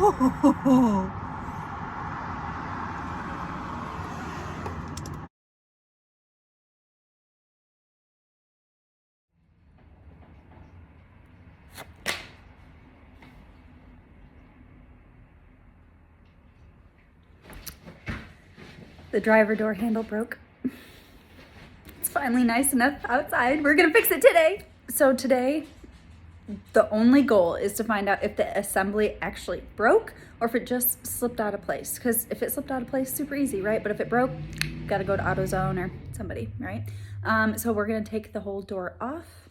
Oh. The driver door handle broke. It's finally nice enough outside. We're gonna fix it today. So today, the only goal is to find out if the assembly actually broke or if it just slipped out of place. Because if it slipped out of place, super easy, right? But if it broke, gotta go to AutoZone or somebody, right? So we're gonna take the whole door off.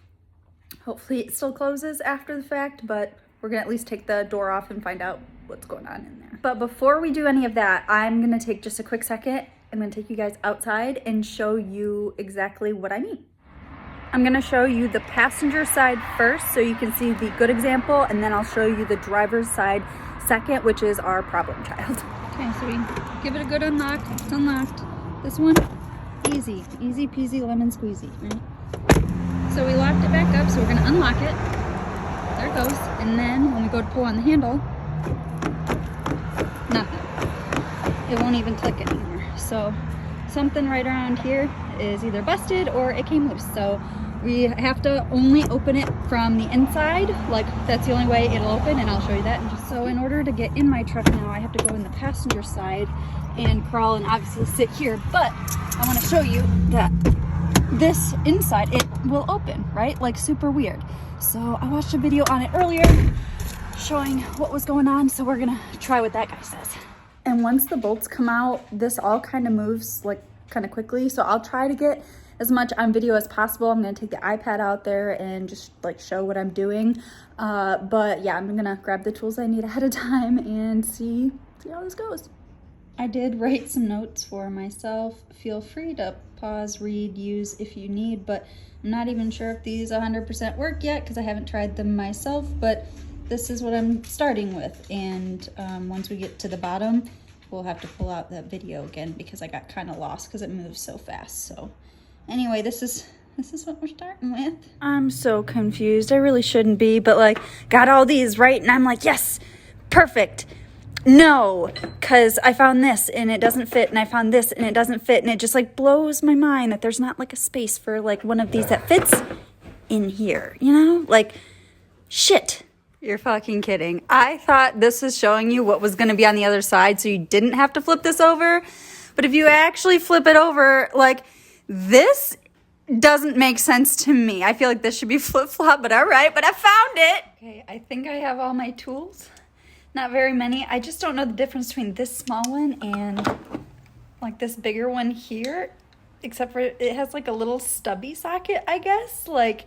Hopefully it still closes after the fact, but we're gonna at least take the door off and find out what's going on in there. But before we do any of that, I'm gonna take just a quick second. I'm gonna take you guys outside and show you exactly what I mean. I'm gonna show you the passenger side first so you can see the good example, and then I'll show you the driver's side second, which is our problem child. Okay, so we give it a good unlock. It's unlocked. This one, easy peasy lemon squeezy, right? So we locked it back up, so we're gonna unlock it. There it goes. And then when we go to pull on the handle, nothing. It won't even click anymore. So something right around here is either busted or it came loose. So we have to only open it from the inside. Like, that's the only way it'll open, and I'll show you that. So in order to get in my truck now, I have to go in the passenger side and crawl and obviously sit here. But I want to show you that this inside, it will open, right? Like, super weird. So I watched a video on it earlier showing what was going on. So we're gonna try what that guy says. And once the bolts come out, this all kind of moves like kind of quickly. So I'll try to get as much on video as possible. I'm gonna take the iPad out there and just like show what I'm doing. But yeah, I'm gonna grab the tools I need ahead of time and see how this goes. I did write some notes for myself. Feel free to pause, read, use if you need, but I'm not even sure if these 100% work yet because I haven't tried them myself, but this is what I'm starting with. And once we get to the bottom, we'll have to pull out that video again because I got kind of lost because it moves so fast. So anyway, this is what we're starting with. I'm so confused. I really shouldn't be, but like, got all these right, and I'm like, yes, perfect. No, because I found this and it doesn't fit, and I found this and it doesn't fit, and it just like blows my mind that there's not like a space for like one of these that fits in here, you know? Like, shit. You're fucking kidding. I thought this was showing you what was going to be on the other side so you didn't have to flip this over. But if you actually flip it over, like, this doesn't make sense to me. I feel like this should be flip-flop, but all right. But I found it. Okay, I think I have all my tools. Not very many. I just don't know the difference between this small one and like this bigger one here. Except for it has like a little stubby socket, I guess. Like,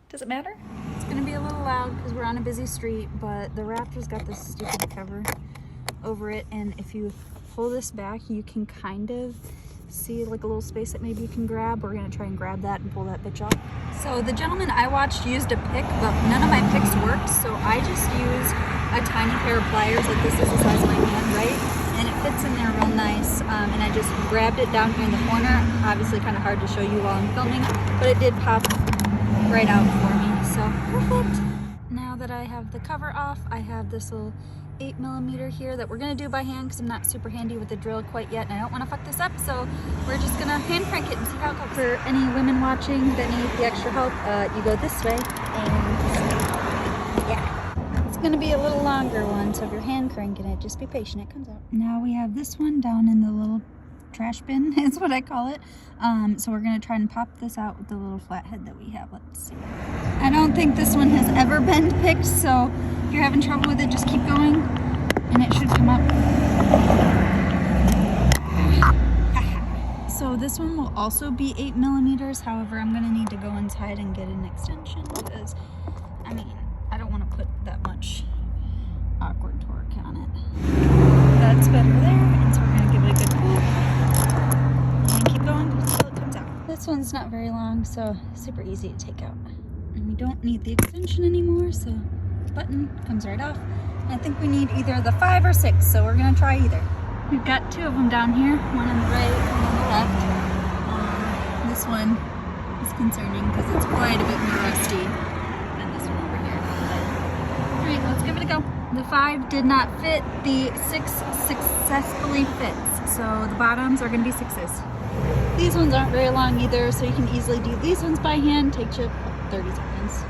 does it matter? It's gonna be a little loud because we're on a busy street, but the Raptor's got this stupid cover over it, and if you pull this back, you can kind of see like a little space that maybe you can grab. We're gonna try and grab that and pull that bitch off. So the gentleman I watched used a pick, but none of my picks worked, so I just used a tiny pair of pliers. Like, this is the size of my hand, right? And it fits in there real nice, and I just grabbed it down here in the corner. Obviously kind of hard to show you while I'm filming, but it did pop right out for me. So perfect. Now that I have the cover off, I have this little 8mm here that we're gonna do by hand because I'm not super handy with the drill quite yet, and I don't want to fuck this up, so we're just gonna hand crank it and see how it goes. For any women watching that need the extra help, you go this way and this way. Yeah, it's gonna be a little longer one, so if you're hand cranking it, just be patient, it comes out. Now we have this one down in the little trash bin is what I call it. So we're gonna try and pop this out with the little flathead that we have. Let's see. I don't think this one has ever been picked, so if you're having trouble with it, just keep going and it should come up. So this one will also be 8mm. However, I'm gonna need to go inside and get an extension because, I mean, I don't want to put that much awkward torque on it. That's better there, and so we're gonna give it a good pull and keep going until it comes out. This one's not very long, so super easy to take out. And we don't need the extension anymore, so the button comes right off. And I think we need either the 5 or 6, so we're gonna try either. We've got 2 of them down here, one on the right, one on the left. This one is concerning because it's quite a bit more rusty than this one over here. All right, let's give it a go. The 5 did not fit, the 6 successfully fits. So the bottoms are gonna be 6s. These ones aren't very long either, so you can easily do these ones by hand, take you 30 seconds.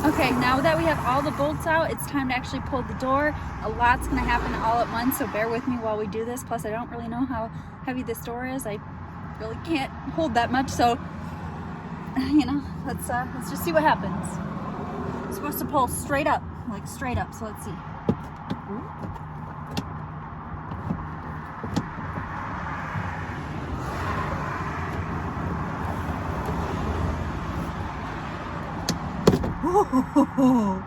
Okay, now that we have all the bolts out, it's time to actually pull the door. A lot's gonna happen all at once, so bear with me while we do this. Plus, I don't really know how heavy this door is. I really can't hold that much, so, you know, let's just see what happens. It's supposed to pull straight up, like straight up, so let's see. Oh.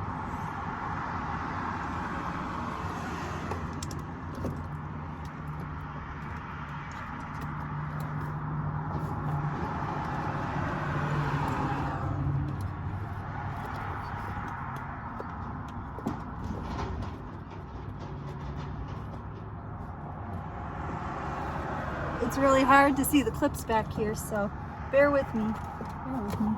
It's really hard to see the clips back here, so bear with me. Bear with me.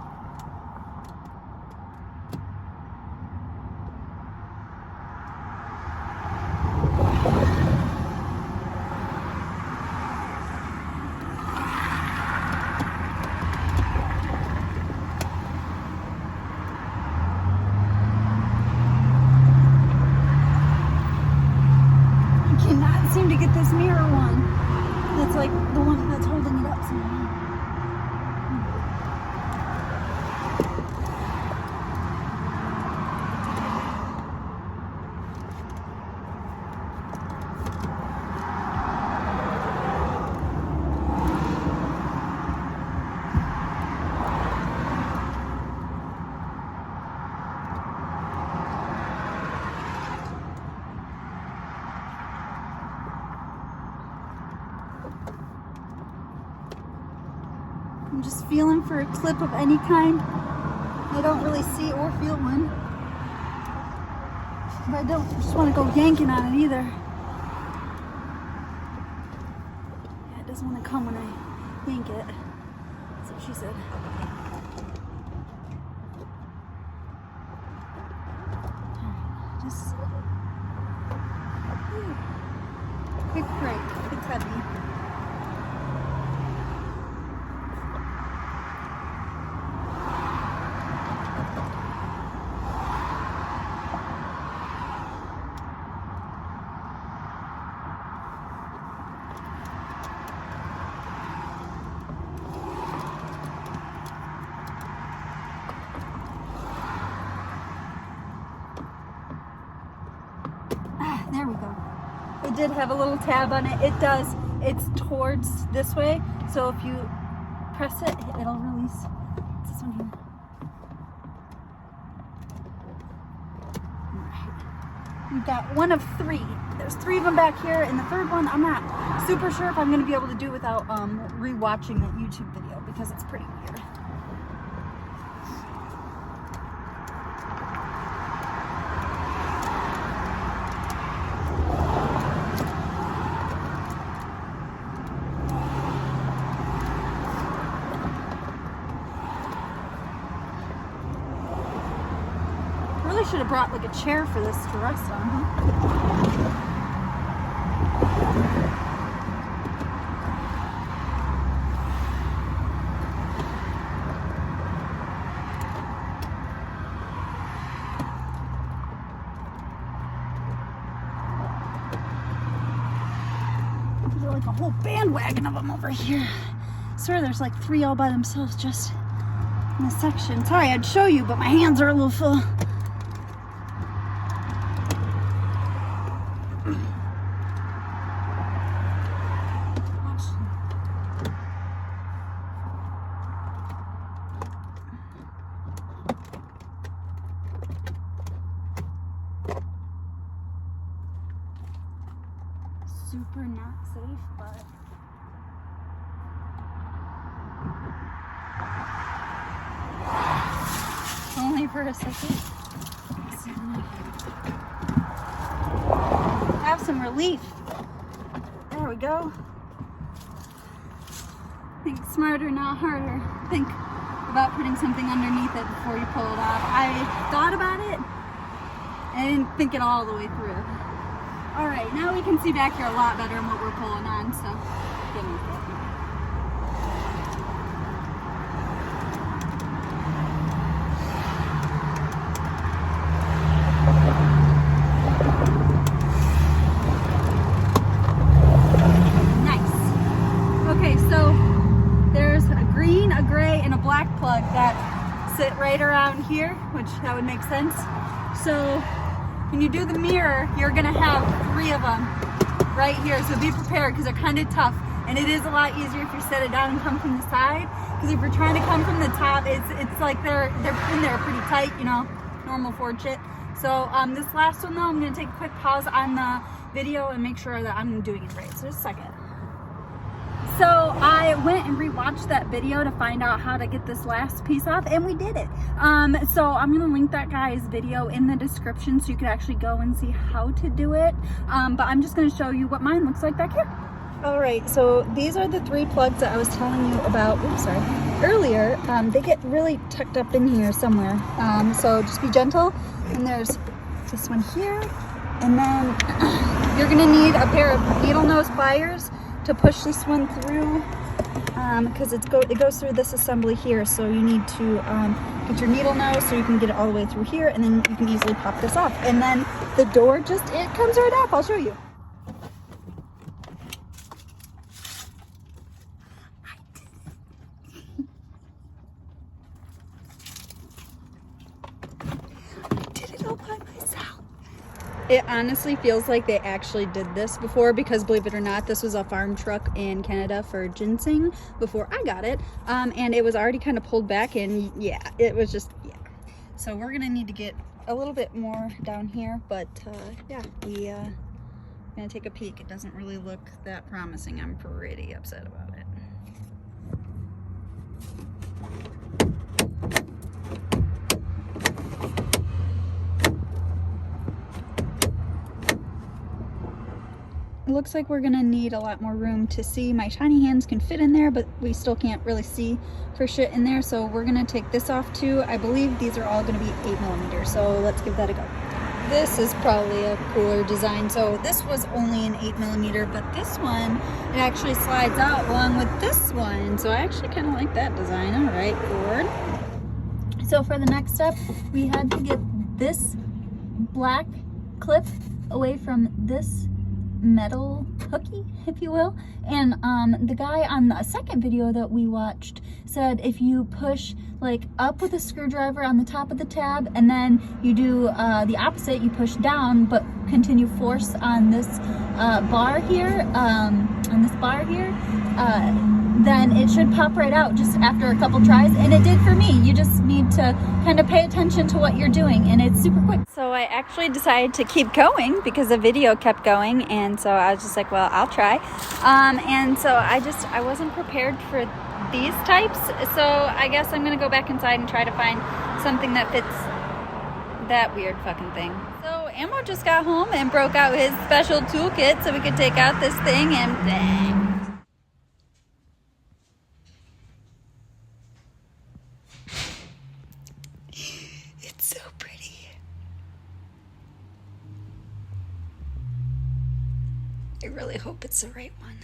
I cannot seem to get this mirror one. That's like the one that's holding it up somehow. I'm just feeling for a clip of any kind. I don't really see or feel one. But I don't just want to go yanking on it either. Yeah, it doesn't want to come when I yank it. That's what she said. Just quick break. It's heavy. There we go. It did have a little tab on it. It does. It's towards this way. So if you press it, it'll release. It's this one here. Alright. We've got one of 3. There's 3 of them back here, and the third one, I'm not super sure if I'm going to be able to do without re-watching that YouTube video because it's pretty weird. Should have brought like a chair for this to rest on, huh? There's like a whole bandwagon of them over here. I swear there's like 3 all by themselves just in this section. Sorry, I'd show you, but my hands are a little full. Super not safe, but only for a second. Have some relief. There we go. Think smarter, not harder. Think about putting something underneath it before you pull it off. I thought about it, I didn't think it all the way through. All right, now we can see back here a lot better on what we're pulling on, so give me a second. Black plug that sit right around here, which that would make sense. So when you do the mirror, you're gonna have 3 of them right here. So be prepared because they're kind of tough, and it is a lot easier if you set it down and come from the side. Because if you're trying to come from the top, it's like they're in there pretty tight, you know, normal Ford shit. So this last one though, I'm gonna take a quick pause on the video and make sure that I'm doing it right. So just a second. So I went and rewatched that video to find out how to get this last piece off, and we did it. So I'm gonna link that guy's video in the description so you can actually go and see how to do it. But I'm just gonna show you what mine looks like back here. All right, so these are the 3 plugs that I was telling you about, earlier. They get really tucked up in here somewhere. So just be gentle. And there's this one here. And then you're gonna need a pair of needle nose pliers to push this one through, because it goes through this assembly here, so you need to get your needle nose so you can get it all the way through here, and then you can easily pop this off. And then the door it comes right off. I'll show you. I did it all by myself. It honestly feels like they actually did this before, because believe it or not, this was a farm truck in Canada for ginseng before I got it. And it was already kind of pulled back, and yeah, it was just, yeah. So we're gonna need to get a little bit more down here, but yeah, we're gonna take a peek. It doesn't really look that promising. I'm pretty upset about it. It looks like we're gonna need a lot more room to see. My tiny hands can fit in there, but we still can't really see for shit in there. So we're gonna take this off too. I believe these are all gonna be 8mm, so let's give that a go. This is probably a cooler design. So this was only an 8mm, but this one, it actually slides out along with this one. So I actually kind of like that design. All right, Ford. So for the next step, we had to get this black clip away from this metal hooky, if you will. And the guy on the second video that we watched said if you push like up with a screwdriver on the top of the tab, and then you do the opposite, you push down but continue force on this bar here, then it should pop right out just after a couple tries, and it did for me. You just need to kind of pay attention to what you're doing, and it's super quick. So I actually decided to keep going because the video kept going, and so I was just like, well, I'll try. And so I wasn't prepared for these types, so I guess I'm gonna go back inside and try to find something that fits that weird fucking thing. So Ammo just got home and broke out his special toolkit so we could take out this thing, and dang. It's so pretty. I really hope it's the right one.